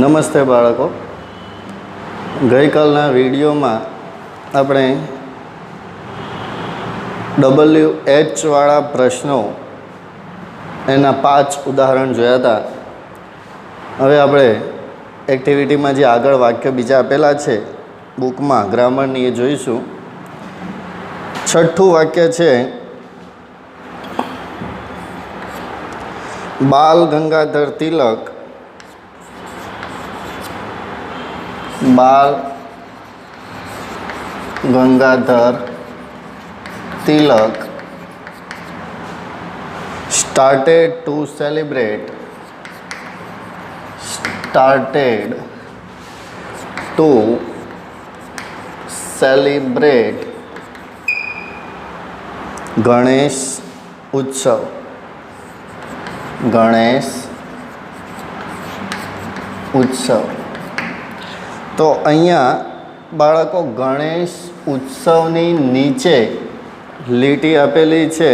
નમસ્તે બાળકો, ગઈકાલના વિડીયોમાં આપણે WH વાળા પ્રશ્નો એના 5 ઉદાહરણ જોયા હતા. હવે આપણે એક્ટિવિટીમાં જે આગળ વાક્ય બીજા આપેલા છે બુકમાં ગ્રામરની એ જોઈશું. છઠ્ઠું વાક્ય છે, બાલ ગંગાધર તિલક બાલ ગંગાધર તિલક started to celebrate ગણેશ ઉત્સવ. તો અહીંયા બાળકો ગણેશ ઉત્સવની નીચે લીટી આપેલી છે,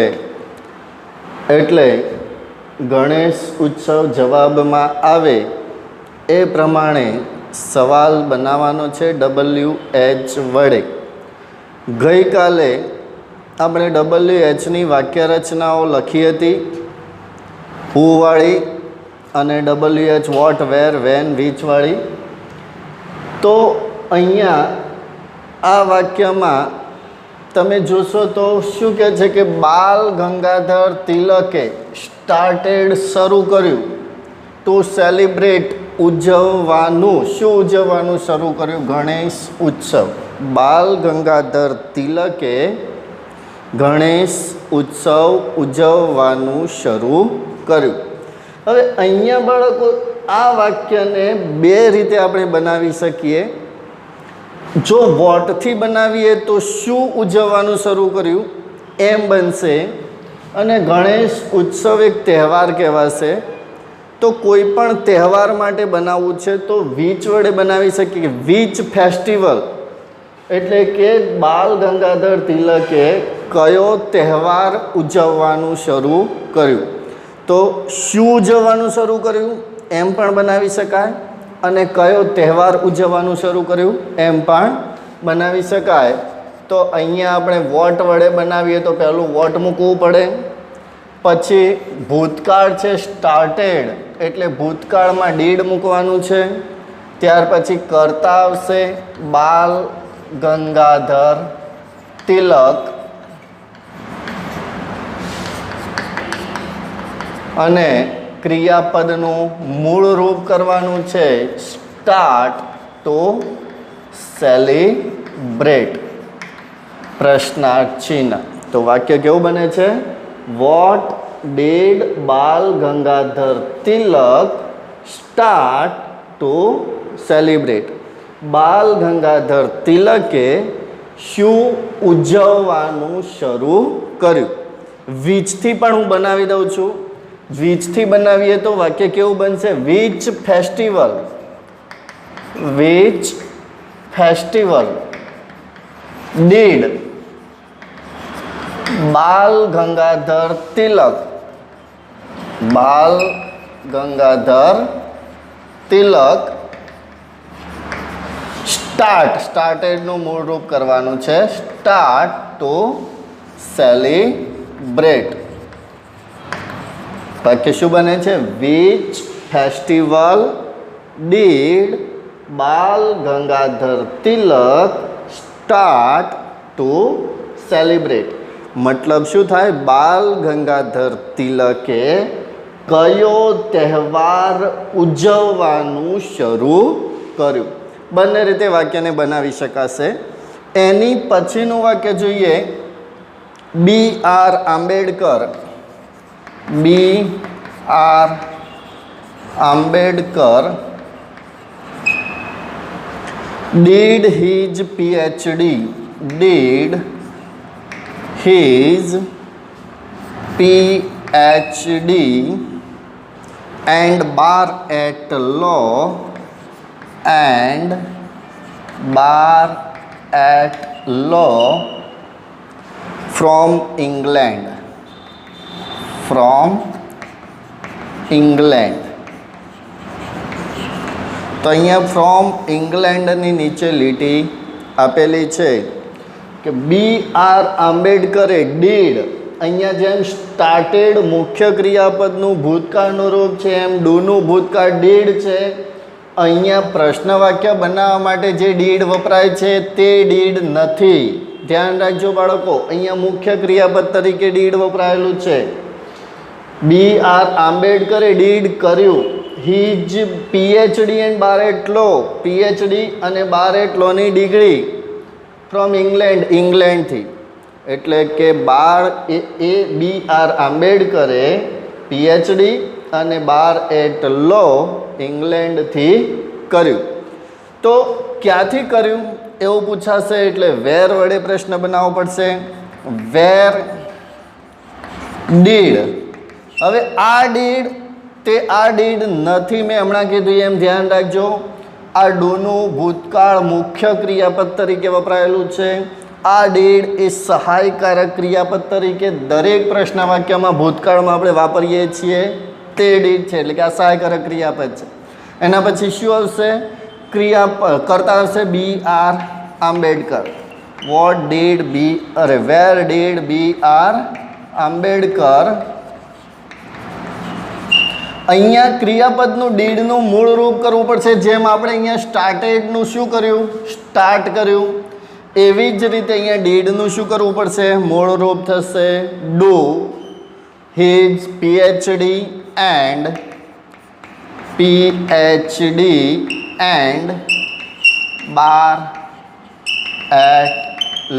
એટલે ગણેશ ઉત્સવ જવાબમાં આવે એ પ્રમાણે સવાલ બનાવવાનો છે WH વડે. ગઈકાલે આપણે WHની વાક્ય રચનાઓ લખી હતી, હુવાળી અને WH what, where, when, which વાળી. તો અહીંયા આ વાક્યમાં તમે જોશો તો શું કહે છે કે બાલ ગંગાધર તિલકે સ્ટાર્ટેડ શરૂ કર્યું, ટુ સેલિબ્રેટ ઉજવવાનું. શું ઉજવવાનું શરૂ કર્યું? ગણેશ ઉત્સવ. બાલ ગંગાધર તિલકે ગણેશ ઉત્સવ ઉજવવાનું શરૂ કર્યું. હવે અહીંયા બાળકો આ વાક્યને બે રીતે આપણે બનાવી શકીએ. જો વોટથી બનાવીએ તો શું ઉજવવાનું શરૂ કર્યું એમ બનશે, અને ગણેશ ઉત્સવ એક તહેવાર કહેવાશે. તો કોઈ પણ તહેવાર માટે બનાવવું છે તો વિચ વડે બનાવી શકીએ. વિચ ફેસ્ટિવલ, એટલે કે બાલ ગંગાધર તિલકે કયો તહેવાર ઉજવવાનું શરૂ કર્યું. તો શું ઉજવવાનું શરૂ કર્યું એમ પણ બનાવી શકાય, અને કયો તહેવાર ઉજવવાનું શરૂ કર્યું એમ પણ બનાવી શકાય. તો અહીંયા આપણે વોટ વડે બનાવીએ તો પહેલું વોટ મૂકવું પડે, પછી ભૂતકાળ છે સ્ટાર્ટેડ, એટલે ભૂતકાળમાં ડીડ મૂકવાનું છે. ત્યાર પછી કર્તા આવશે બાલ ગંગાધર તિલક, અને ક્રિયાપદનું મૂળ રૂપ કરવાનું છે સ્ટાર્ટ ટુ સેલિબ્રેટ. પ્રશ્નાર્થ ચિહ્ન. તો વાક્ય કેવું બને છે? વોટ ડીડ બાલ ગંગાધર તિલક સ્ટાર્ટ ટુ સેલિબ્રેટ. બાલ ગંગાધર તિલકે શું ઉજવવાનું શરૂ કર્યું? વીજથી પણ હું બનાવી દઉં છું. વીજથી બનાવીએ તો વાક્ય કેવું બનશે? Which festival. Which festival did બાલ ગંગાધર તિલક. બાલ ગંગાધર તિલક સ્ટાર્ટેડનું મૂળ રૂપ કરવાનું છે સ્ટાર્ટ ટુ સેલિબ્રેટ. વાક્ય શું બને છે? વિચ ફેસ્ટિવલ ડીડ બાલ ગંગાધર તિલક સ્ટાર્ટ ટુ સેલિબ્રેટ. મતલબ શું થાય? બાલ ગંગાધર તિલકે કયો તહેવાર ઉજવવાનું શરૂ કર્યું. બંને રીતે વાક્યને બનાવી શકાશે. એની પછીનું વાક્ય જોઈએ, BR Ambedkar. BR Ambedkar did his PhD and bar at law from England. તો અહીંયા ફ્રોમ ઇંગ્લેન્ડની નીચે લીટી આપેલી છે કે BR આંબેડકરે ડીડ, અહીંયા જેમ સ્ટાર્ટેડ મુખ્ય ક્રિયાપદનું ભૂતકાળનું રૂપ છે એમ ડુનું ભૂતકાળ ડીડ છે. અહીંયા પ્રશ્ન વાક્ય બનાવવા માટે જે ડીડ વપરાય છે તે ડીડ નથી. ધ્યાન રાખજો બાળકો, અહીંયા મુખ્ય ક્રિયાપદ તરીકે ડીડ વપરાયેલું છે. BR આંબેડકરે ડીડ કર્યું. His PhD and બારેટ law, PhD અને બારેટ લોની ડિગ્રી ફ્રોમ ઇંગ્લેન્ડથી. એટલે કે BR આંબેડકરે PhD અને બારેટ લો ઇંગ્લેન્ડથી કર્યું. તો ક્યાંથી કર્યું એવું પૂછાશે, એટલે વેર વડે પ્રશ્ન બનાવવો પડશે. Where did. હવે આ ડીડ તે આ ડીડ નથી, મેં હમણાં કીધું એમ ધ્યાન રાખજો. આ ડુનું ભૂતકાળ મુખ્ય ક્રિયાપદ તરીકે વપરાયેલું છે. આ ડીડ એ સહાયકારક ક્રિયાપદ તરીકે દરેક પ્રશ્ન વાક્યમાં ભૂતકાળમાં આપણે વાપરીએ છીએ તે ડીડ છે, એટલે કે આ સહાયકારક ક્રિયાપદ છે. એના પછી શું આવશે? કરતા આવશે BR Ambedkar. What did where did BR Ambedkar. અહીંયા ક્રિયાપદનું ડીડનું મૂળ રૂપ કરવું પડશે. જેમ આપણે અહીંયા સ્ટાર્ટેડનું શું કર્યું? સ્ટાર્ટ કર્યું. એવી જ રીતે અહીંયા ડીડનું શું કરવું પડશે? મૂળ રૂપ થશે do his PhD and bar at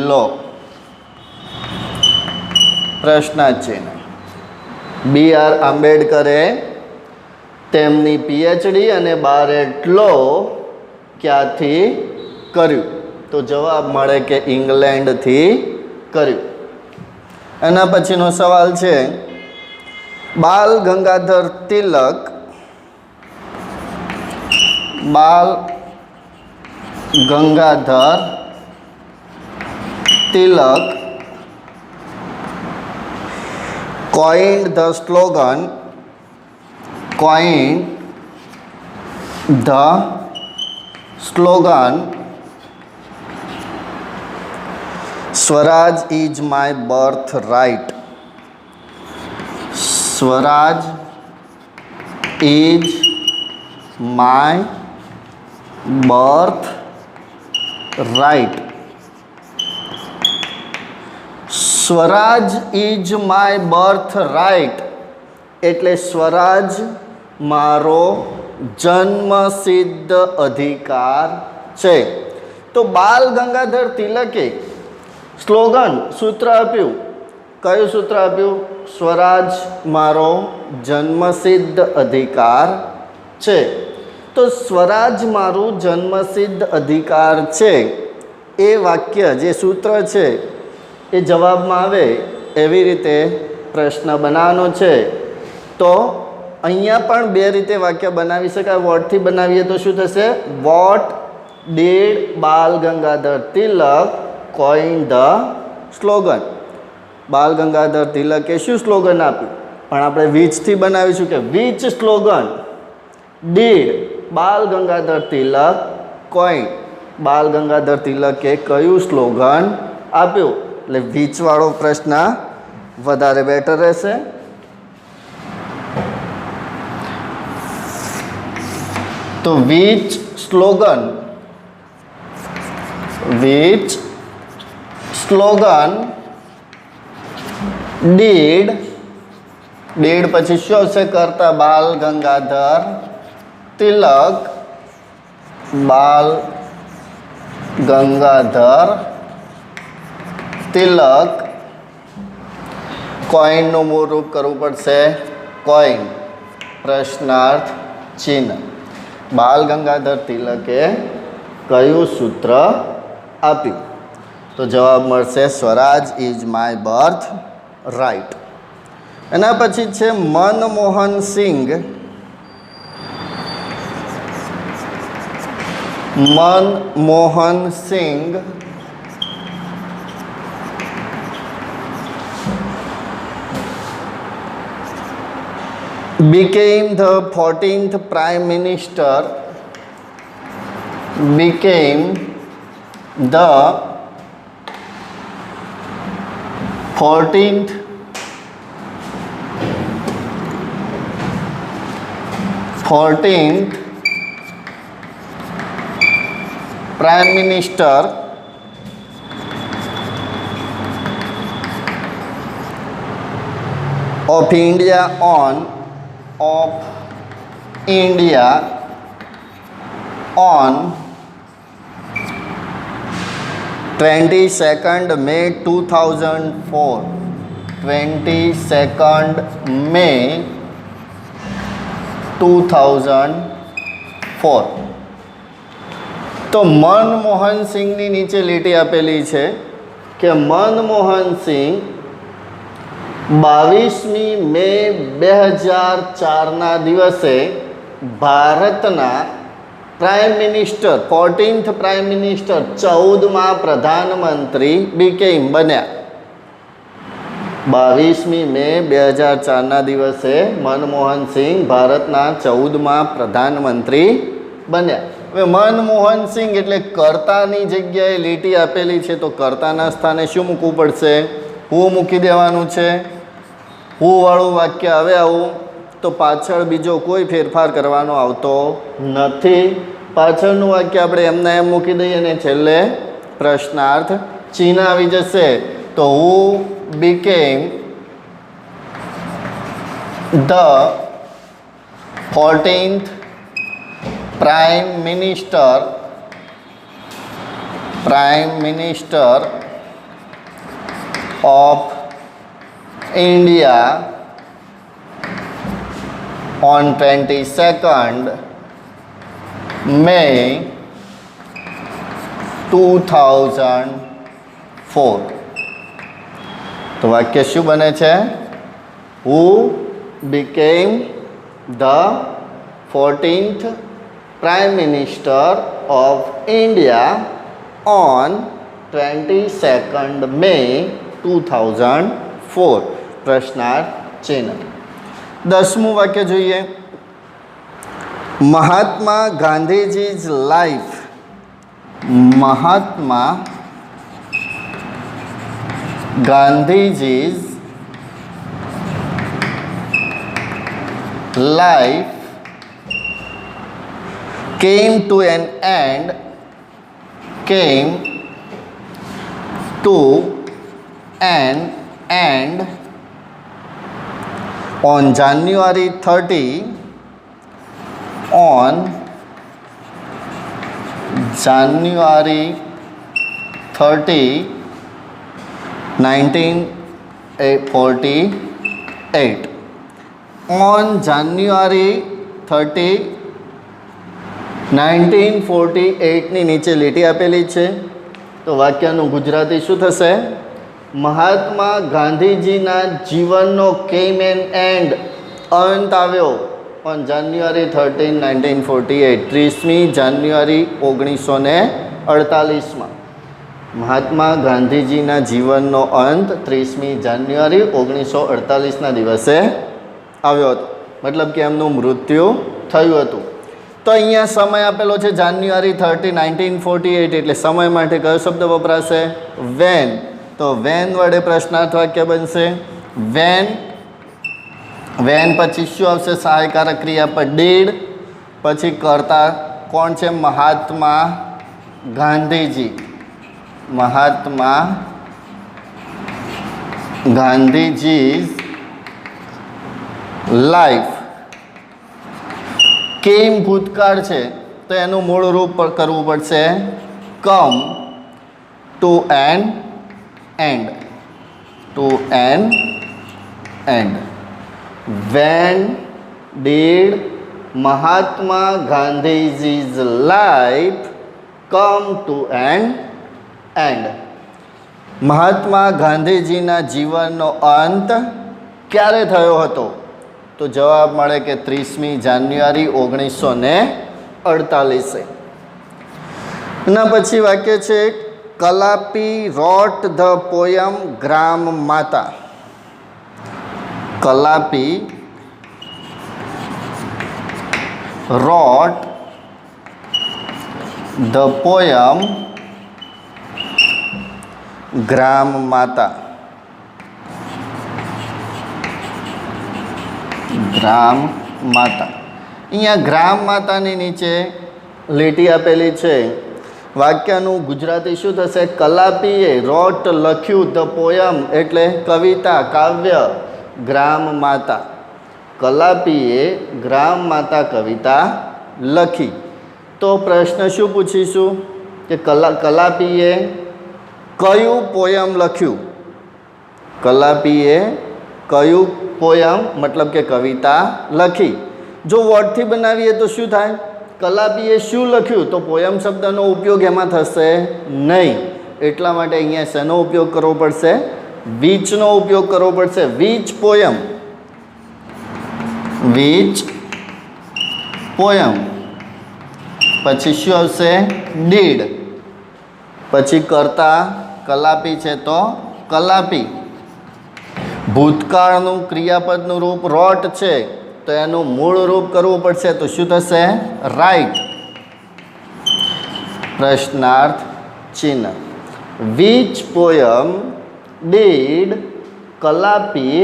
law. પ્રશ્નાચિહ્ન. BR આંબેડકરે તેમની PhD અને બારેટ લો ક્યાંથી કર્યું? તો જવાબ મળે કે ઇંગ્લેન્ડથી કર્યું. એના પછીનો સવાલ છે, બાલ ગંગાધર તિલક coined the slogan Swaraj is my birthright. Swaraj is my birthright. Swaraj is my birthright એટલે સ્વરાજ મારો જન્મસિદ્ધ અધિકાર છે. તો બાલ ગંગાધર તિલકે સ્લોગન સૂત્ર આપ્યું. કયું સૂત્ર આપ્યું? સ્વરાજ મારો જન્મસિદ્ધ અધિકાર છે. તો સ્વરાજ મારું જન્મસિદ્ધ અધિકાર છે એ વાક્ય જે સૂત્ર છે એ જવાબમાં આવે એવી રીતે પ્રશ્ન બનાવવાનો છે. તો અહીંયા પણ બે રીતે વાક્ય બનાવી શકાય. વોટથી બનાવીએ તો શું થશે? વોટ ડીડ બાલ ગંગાધર તિલક કોઈન ધ સ્લોગન. બાલ ગંગાધર તિલકે શું સ્લોગન આપ્યું? પણ આપણે વિચથી બનાવીશું કે વિચ સ્લોગન ડીડ બાલ ગંગાધર તિલક કોઈન. બાલ ગંગાધર તિલકે કયું સ્લોગન આપ્યું? એટલે વીચવાળો પ્રશ્ન વધારે બેટર રહેશે. તો વિચ સ્લોગન ડીડ પછી શું આવશે? કરતા બાલ ગંગાધર તિલક કોઈનનું મૂળ રૂપ કરવું પડશે કોઈન. પ્રશ્નાર્થ ચિહ્ન. બાલ ગંગાધર તિલકે કયું સૂત્ર આપ્યું? તો જવાબ મળશે સ્વરાજ ઇઝ માય બર્થ રાઇટ. એના પછી છે Manmohan Singh. became the 14th Prime Minister became the 14th Prime Minister of India on 22nd May 2004. 22nd May 2004. તો મનમોહન સિંહની નીચે લીટી આપેલી છે કે મનમોહન સિંહ 22મી મે 2004ના દિવસે ભારતના prime minister 14th prime minister 14મા પ્રધાનમંત્રી બન્યા. 22મી મે 2004ના દિવસે મનમોહન સિંહ ભારતના 14મા પ્રધાનમંત્રી બન્યા. હવે મનમોહન સિંહ એટલે કર્તાની જગ્યાએ લીટી આપેલી છે, તો કર્તાના સ્થાને શું મૂકવું પડશે? હું મૂકી દેવાનું છે. હું વાળું વાક્ય આવે આવું, તો પાછળ બીજો કોઈ ફેરફાર કરવાનો આવતો નથી. પાછળનું વાક્ય આપણે એમના એમ મૂકી દઈએ અને છેલ્લે પ્રશ્નાર્થ ચિહ્ન આવી જશે. તો who became the 14th Prime Minister of India on 22nd May 2004. તો વાક્ય શું બને છે? Who became the 14th Prime Minister of India on 22nd May 2004. પ્રશ્નાર્થ ચિહ્ન. 10મું વાક્ય જોઈએ. મહાત્મા ગાંધીજી's life. Mahatma ગાંધીજી's life came to an end on January 30 1948. On January 30 1948ની નીચે લીટી આપેલી છે. તો વાક્યનું ગુજરાતી શું થશે? મહાત્મા ગાંધીજીના જીવનનો કેમ એન્ડ એન્ડ અંત આવ્યો ઓન જાન્યુઆરી 13 1948. 30મી જાન્યુઆરી 1948માં મહાત્મા ગાંધીજીના જીવનનો અંત 30મી જાન્યુઆરી 1948ના દિવસે આવ્યો હતો. મતલબ કે એમનું મૃત્યુ થયું હતું. તો અહીંયા સમય આપેલો છે જાન્યુઆરી 30 1948. એટલે સમય માટે કયો શબ્દ વપરાશે? વેન. તો વેન વડે પ્રશ્નાર્થ વાક્ય બનશે. વેન પછી શું આવશે? સહાયકારક ક્રિયા પર ડીડ. પછી કર્તા કોણ છે? મહાત્મા ગાંધીજી. મહાત્મા ગાંધીજી's લાઈફ. કેમ ભૂતકાળ છે, તો એનું મૂળ રૂપ કરવું પડશે come to an end. When did Mahatma Gandhi's life come to an end? મહાત્મા ગાંધીજીના જીવનનો અંત ક્યારે થયો હતો? તો જવાબ મળે કે 30મી જાન્યુઆરી 1948. એના પછી વાક્ય છે કલાપી wrote the poem ગ્રામ માતા. કલાપી wrote ધ પોયમ ગ્રામ માતા. ગ્રામ માતા. અહીંયા ગ્રામ માતાની નીચે લીટી આપેલી છે. વાક્યનું ગુજરાતી શું થશે? કલાપીએ રોટ લખ્યું ધ પોયમ એટલે કવિતા, કાવ્ય ગ્રામ માતા. કલાપીએ ગ્રામ માતા કવિતા લખી. તો પ્રશ્ન શું પૂછીશું કે કલાપીએ કયું પોયમ લખ્યું? કલાપીએ કયું પોયમ મતલબ કે કવિતા લખી. જો વર્ડથી બનાવીએ તો શું થાય? કલાપીએ શું લખ્યું? તો પોયમ શબ્દનો ઉપયોગ એમાં થશે નહીં. એટલા માટે અહીંયા શેનો ઉપયોગ કરવો પડશે? વિચનો ઉપયોગ કરવો પડશે. Which poem, which poem. પછી શું આવશે? ડીડ. પછી કરતા કલાપી છે તો કલાપી. ભૂતકાળનું ક્રિયાપદનું રૂપ રોટ છે તો એનું મૂળ રૂપ કરવું પડશે તો શું થશે? રાઈટ. પ્રશ્નાર્થ ચિહ્ન. Which poem did Kalapi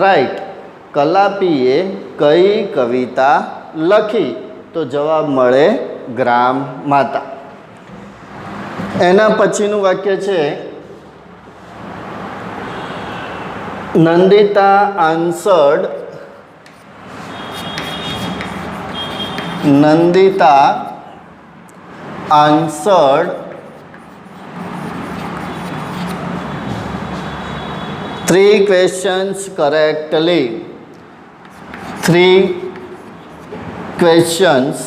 write? કલાપીએ કઈ કવિતા લખી? તો જવાબ મળે ગ્રામ માતા. એના પછીનું વાક્ય છે Nandita answered. Nandita answered 3 questions correctly. 3 questions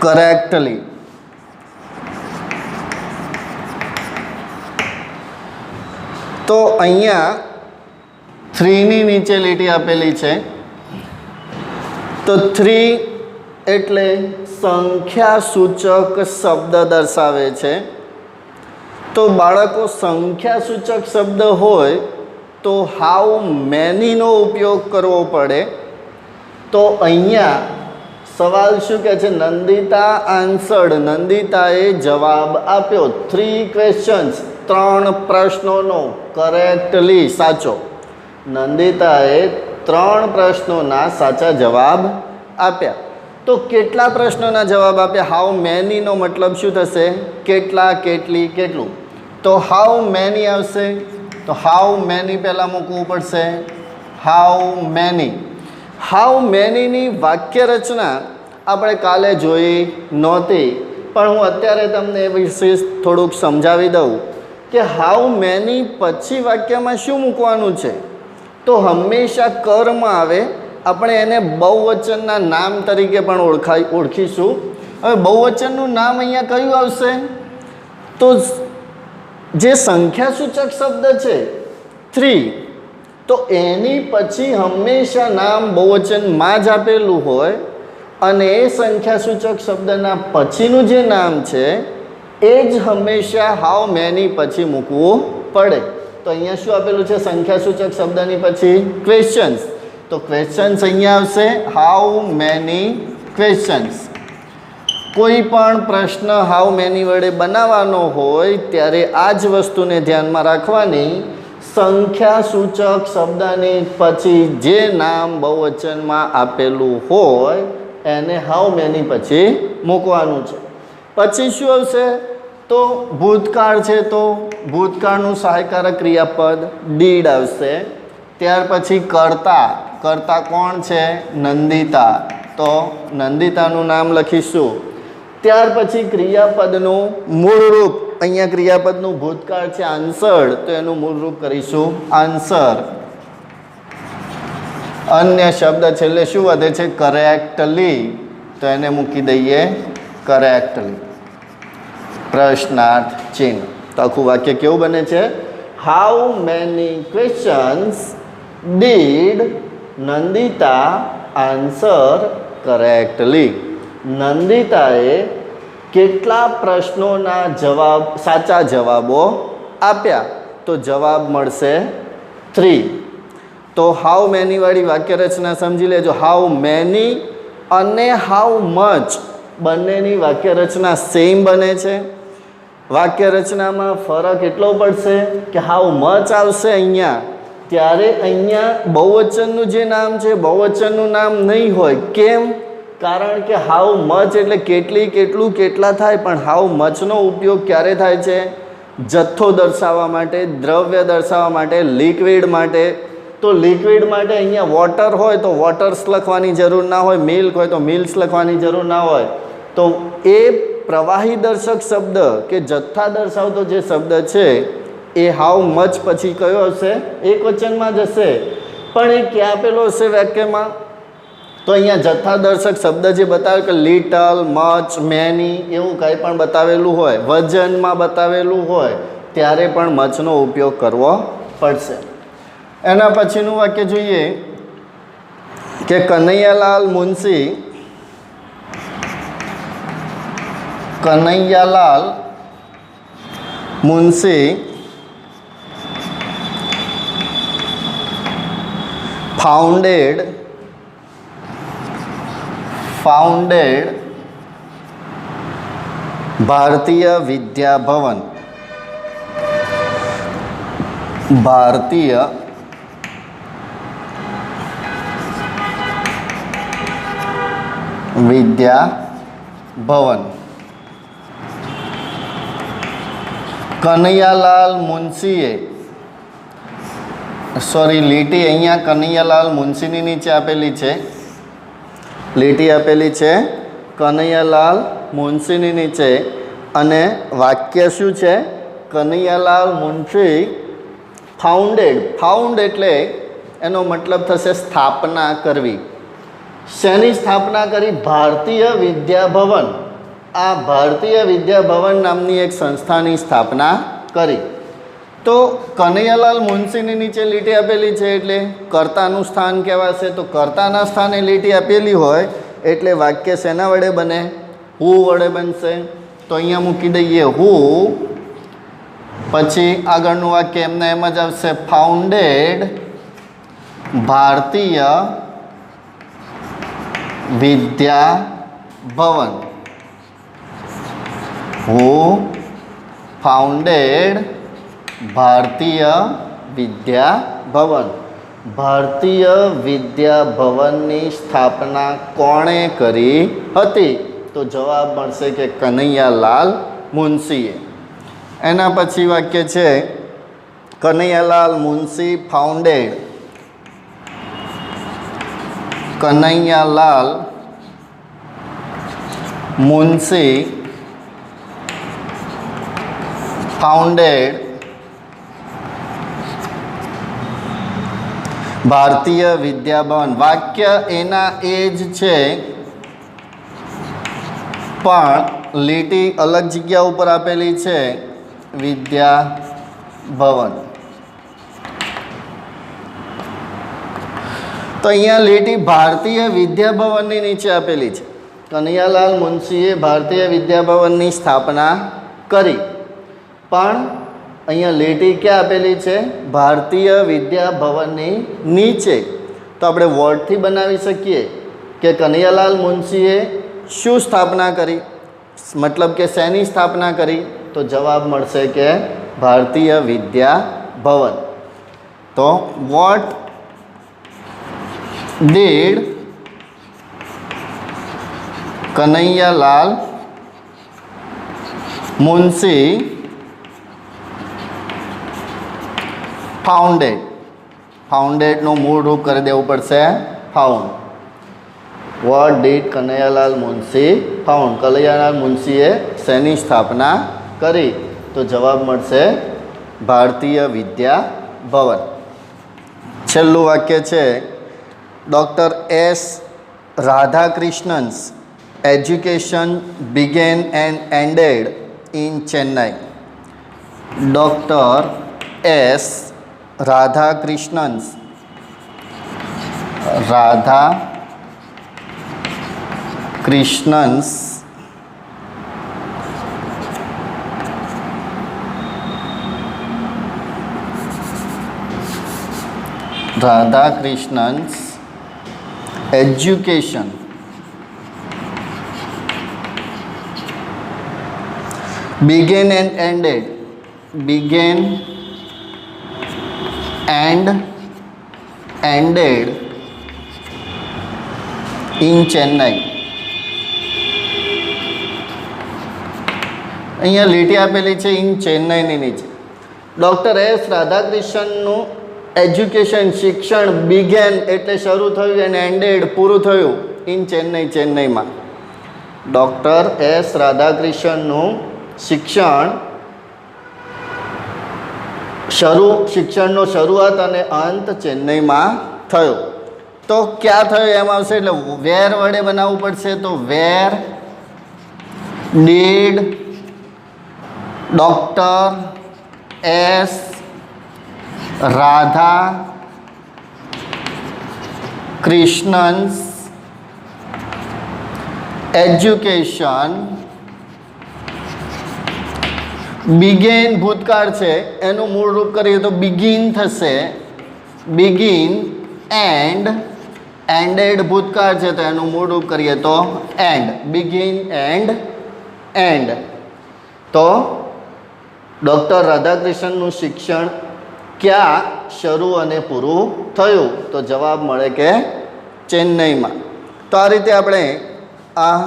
correctly. તો અહીંયા 3ની નીચે લીટી આપેલી છે. તો 3 એટલે સંખ્યાસૂચક શબ્દ દર્શાવે છે. તો બાળકો સંખ્યાસૂચક શબ્દ હોય તો હાઉ મેનીનો ઉપયોગ કરવો પડે. તો અહીંયા સવાલ શું કહે છે? નંદિતા આન્સર્ડ. નંદિતાએ જવાબ આપ્યો. 3 questions 3 પ્રશ્નોનો કરેક્ટલી સાચો. નંદિતાએ 3 પ્રશ્નોના સાચા જવાબ આપ્યા. તો કેટલા પ્રશ્નોના જવાબ આપ્યા? હાઉ મેનીનો મતલબ શું થશે? કેટલા, કેટલી, કેટલું. તો હાઉ મેની આવશે. તો હાઉ મેની પહેલાં મૂકવું પડશે. How many. હાઉ મેનીની વાક્ય રચના આપણે કાલે જોઈ નહોતી, પણ હું અત્યારે તમને એ વિશે થોડુંક સમજાવી દઉં કે હાઉ મેની પછી વાક્યમાં શું મૂકવાનું છે. તો હંમેશા કર્મ આવે, આપણે એને બહુવચનના નામ તરીકે પણ ઓળખીશું. હવે બહુવચનનું નામ અહીંયા કયું આવશે? તો જે સંખ્યાસૂચક શબ્દ છે 3, તો એની પછી હંમેશા નામ બહુવચનમાં જ આપેલું હોય અને એ સંખ્યાસૂચક શબ્દના પછીનું જે નામ છે એ જ હંમેશા હાઉ મેની પછી મૂકવું પડે. તો અહીંયા શું આપેલું છે? સંખ્યાસૂચક શબ્દની પછી ક્વેશ્ચન્સ. તો ક્વેશ્ચન્સ અહીંયા આવશે હાઉ મેની ક્વેશ્ચન્સ. કોઈ પણ પ્રશ્ન હાઉ મેની વડે બનાવવાનો હોય ત્યારે આ જ વસ્તુને ધ્યાનમાં રાખવાની. સંખ્યાસૂચક શબ્દની પછી જે નામ બહુવચનમાં આપેલું હોય એને હાઉ મેની પછી મૂકવાનું છે. પછી શું આવશે? તો ભૂતકાળ છે તો ભૂતકાળનું સહાયકારક ક્રિયાપદ ડીડ આવશે. ત્યાર પછી કર્તા. કર્તા કોણ છે? નંદિતા. તો નંદિતાનું નામ લખીશું. ત્યાર પછી ક્રિયાપદનું મૂળરૂપ. અહીંયા ક્રિયાપદનું ભૂતકાળ છે આન્સર્ડ, તો એનું મૂળરૂપ કરીશું આન્સર. અન્ય શબ્દ છેલ્લે શું વધે છે? કરેક્ટલી. તો એને મૂકી દઈએ કરેક્ટલી. પ્રશ્નાર્થ ચિહ્ન. તો આખું વાક્ય કેવું બને છે? How many questions did Nandita answer correctly? નંદિતાએ કેટલા પ્રશ્નોના સાચા જવાબો આપ્યા? તો જવાબ મળશે 3. તો હાઉ મેનીવાળી વાક્યરચના સમજી લેજો. હાઉ મેની અને હાઉ મચ બંનેની વાક્યરચના સેમ બને છે. વાક્યરચનામાં ફરક એટલો પડશે કે હાઉ મચ આવશે અહીંયા, ત્યારે અહીંયા બહુવચનનું જે નામ છે બહુવચનનું નામ નહીં હોય. કેમ? કારણ કે હાઉ મચ એટલે કેટલી, કેટલું, કેટલા થાય. પણ હાઉ મચનો ઉપયોગ ક્યારે થાય છે? જથ્થો દર્શાવવા માટે, દ્રવ્ય દર્શાવવા માટે, લિક્વિડ માટે. તો લિક્વિડ માટે અહીંયા વોટર હોય તો વોટર્સ લખવાની જરૂર ના હોય, મિલ્ક હોય તો મિલ્ક્સ લખવાની જરૂર ના હોય. તો એ પ્રવાહી દર્શક શબ્દ કે જથ્થા દર્શાવતો જે શબ્દ છે એ હાઉ મચ પછી કયો હશે? એક વચનમાં જ હશે. પણ એ ક્યાં આપેલો હશે વાક્યમાં? તો અહીંયા જથ્થા દર્શક શબ્દ જે બતાવે કે લિટલ, મચ, મેની એવું કંઈ પણ બતાવેલું હોય, વજનમાં બતાવેલું હોય, ત્યારે પણ મચનો ઉપયોગ કરવો પડશે. એના પછીનું વાક્ય જોઈએ કે કનૈયાલાલ મુનશી founded ભારતીય વિદ્યા ભવન. ભારતીય વિદ્યા ભવન. કનૈયાલાલ મુનશીએ, સોરી લીટી અહીંયા કનૈયાલાલ મુનશીની નીચે આપેલી છે. લીટી આપેલી છે કનૈયાલાલ મુનશીની નીચે અને વાક્ય શું છે? કનૈયાલાલ મુનશી ફાઉન્ડેડ. ફાઉન્ડ એટલે એનો મતલબ થશે સ્થાપના કરવી. શેની સ્થાપના કરી? ભારતીય વિદ્યા ભવન. આ ભારતીય વિદ્યા ભવન નામની એક સંસ્થાની સ્થાપના કરી. તો કનૈયાલાલ મુનશીની નીચે લીટી આપેલી છે એટલે કર્તાનું સ્થાન કહેવાશે. તો કર્તાના સ્થાને લીટી આપેલી હોય એટલે વાક્ય શેના વડે બને? હુ વડે બનશે. તો અહીંયા મૂકી દઈએ હુ, પછી આગળનું વાક્ય એમને એમ જ આવશે ફાઉન્ડેડ ભારતીય વિદ્યા ભવન. હુ ફાઉન્ડેડ ભારતીય વિદ્યા ભવન. ભારતીય વિદ્યા ભવનની સ્થાપના કોણે કરી હતી? તો જવાબ મળશે કે કનૈયાલાલ મુનશીએ. એના પછી વાક્ય છે કનૈયાલાલ મુનશી ફાઉન્ડેડ. કનૈયાલાલ મુનશી ફાઉન્ડેડ ભારતીય વિદ્યા ભવન. વાક્ય એના એ જ છે પણ લીટી અલગ જગ્યા ઉપર આપેલી છે વિદ્યા ભવન. તો અહીંયા લીટી ભારતીય વિદ્યા ભવનની નીચે આપેલી છે. કનૈયાલાલ મુનશીએ ભારતીય વિદ્યા ભવનની સ્થાપના કરી, પણ અહીંયા લીટી ક્યાં આપેલી છે? ભારતીય વિદ્યા ભવનની નીચે. તો આપણે વર્ડથી બનાવી શકીએ કે કનૈયાલાલ મુનશીએ શું સ્થાપના કરી, મતલબ કે શેની સ્થાપના કરી? તો જવાબ મળશે કે ભારતીય વિદ્યા ભવન. તો what did Kanaiyalal Munshi founded. ફાઉન્ડેડનું મૂળ રૂપ કરી દેવું પડશે found. What did Kanaiyalal Munshi found. કનૈયાલાલ મુનશીએ શેની સ્થાપના કરી? તો જવાબ મળશે ભારતીય વિદ્યા ભવન. છેલ્લું વાક્ય છે doctor S Radhakrishnan's education began and ended in Chennai. Doctor S Radhakrishnan's Radhakrishna's education began and ended in Chennai. અહીંયા લીટી આપેલી છે ઇન ચેન્નઈની નીચે. ડૉક્ટર એસ રાધાકૃષ્ણનું એજ્યુકેશન શિક્ષણ બિગેન એટલે શરૂ થયું અને એન્ડેડ પૂરું થયું ઇન ચેન્નઈ ચેન્નઈમાં. ડૉક્ટર એસ રાધાકૃષ્ણનું શિક્ષણનો શરૂઆત અને અંત ચેન્નઈમાં થયો. તો ક્યાં થયો એમ આવશે એટલે વેર વડે બનાવવું પડશે. તો where did doctor S Radhakrishnan's education began ભૂતકાળ છે એનું મૂળ રૂપ કરીએ તો બિગિન થશે. બિગિન એન્ડ એન્ડેડ ભૂતકાળ છે તો એનું મૂળ રૂપ કરીએ તો એન્ડ. Begin and and. તો ડૉક્ટર રાધાકૃષ્ણનું શિક્ષણ ક્યાં શરૂ અને પૂરું થયું? તો જવાબ મળે કે ચેન્નઈમાં. તો આ રીતે આપણે આ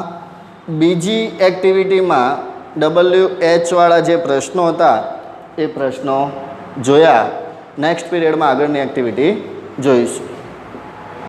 બીજી એક્ટિવિટીમાં WH વાળા જે પ્રશ્નો હતા એ પ્રશ્નો જોયા. નેક્સ્ટ પીરિયડમાં આગળની એક્ટિવિટી જોઈશું.